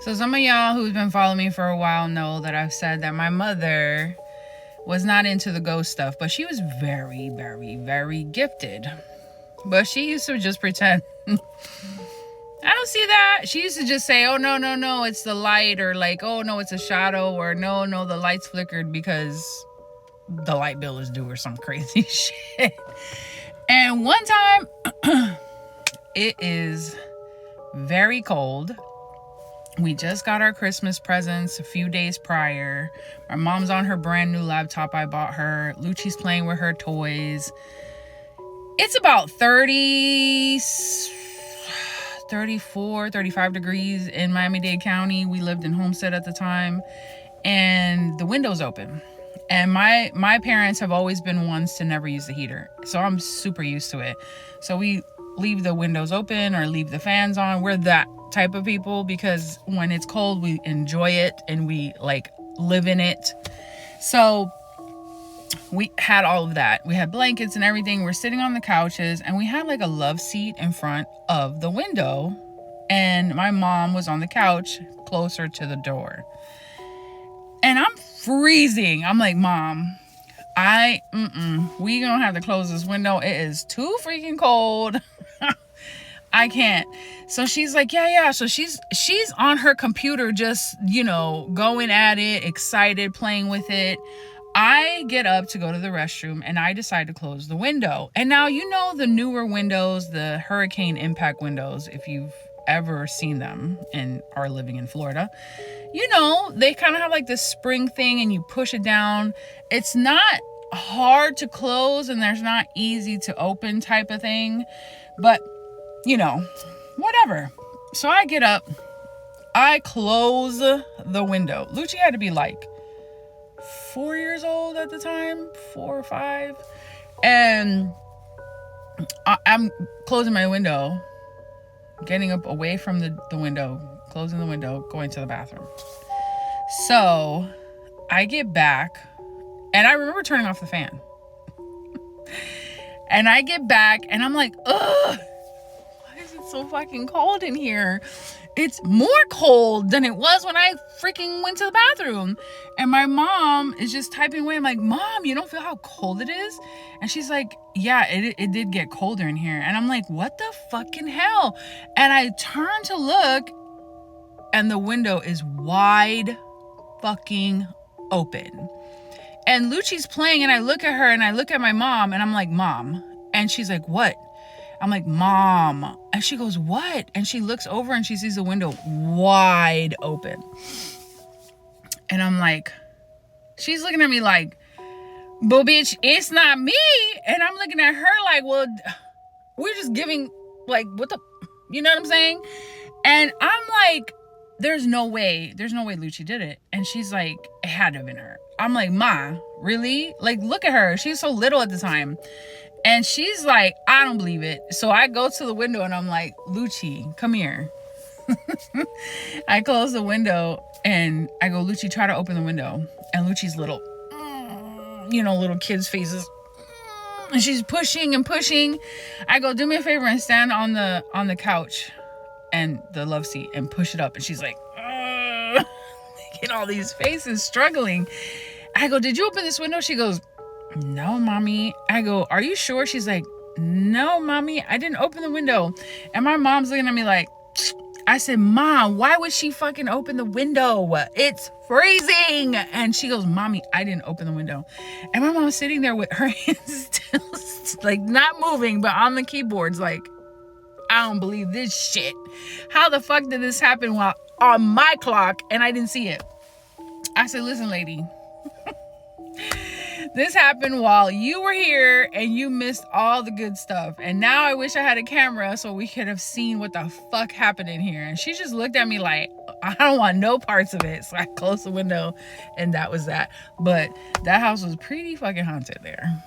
So some of y'all who's been following me for a while know that I've said that my mother was not into the ghost stuff, but she was very, very, very gifted. But she used to just pretend. I don't see that. She used to just say, oh, no, it's the light, or like, oh, no, it's a shadow, or no, the lights flickered because the light bill is due or some crazy shit. And one time, it is very cold. We just got our Christmas presents a few days prior. My mom's on her brand new laptop I bought her. Lucci's playing with her toys. It's about 34, 35 degrees in Miami-Dade County. We lived in Homestead at the time. And the window's open. And my parents have always been ones to never use the heater. So I'm super used to it. So we leave the windows open or leave the fans on. We're that type of people because when it's cold, we enjoy it and we like live in it. So we had all of that. We had blankets and everything. We're sitting on the couches and we had like a love seat in front of the window. And my mom was on the couch closer to the door. And I'm freezing. I'm like, Mom, we gonna have to close this window. It is too freaking cold. I can't. So she's like, yeah. So she's on her computer just, going at it, excited, playing with it. I get up to go to the restroom and I decide to close the window. And now, the newer windows, the hurricane impact windows, if you've ever seen them and are living in Florida, they kind of have like this spring thing and you push it down. It's not hard to close and there's not easy to open type of thing, but whatever. So I get up, I close the window. Lucci had to be like 4 years old at the time, 4 or 5. And I'm closing my window, getting up away from the window, closing the window, going to the bathroom. So I get back and I remember turning off the fan. And I get back and I'm like, ugh, why is it so fucking cold in here? It's more cold than it was when I freaking went to the bathroom. And my mom is just typing away. I'm like, Mom, you don't feel how cold it is? And she's like, yeah, it did get colder in here. And I'm like, what the fucking hell? And I turn to look and the window is wide fucking open. And Lucci's playing and I look at her and I look at my mom and I'm like, Mom. And she's like, what? I'm like, Mom. And she goes, what? And she looks over and she sees the window wide open. And I'm like, she's looking at me like, but bitch, it's not me. And I'm looking at her like, well, we're just giving, like, what the, you know what I'm saying? And I'm like, there's no way Lucci did it. And she's like, it had to have been her. I'm like, Ma, really? Like, look at her. She's so little at the time. And she's like, I don't believe it. So I go to the window and I'm like, Lucci, come here. I close the window and I go, Lucci, try to open the window. And Lucci's little, little kids' faces. And she's pushing and pushing. I go, do me a favor and stand on the couch and the love seat and push it up. And she's like, all these faces struggling. I go, did you open this window? She goes, no, Mommy. I go, are you sure? She's like, no, Mommy, I didn't open the window. And my mom's looking at me like, I said, Mom, why would she fucking open the window? It's freezing. And she goes, Mommy, I didn't open the window. And my mom's sitting there with her hands still like not moving, but on the keyboards like, I don't believe this shit. How the fuck did this happen while on my clock and I didn't see it? I said, listen, lady, this happened while you were here and you missed all the good stuff. And now I wish I had a camera so we could have seen what the fuck happened in here. And she just looked at me like, I don't want no parts of it. So I closed the window and that was that. But that house was pretty fucking haunted there.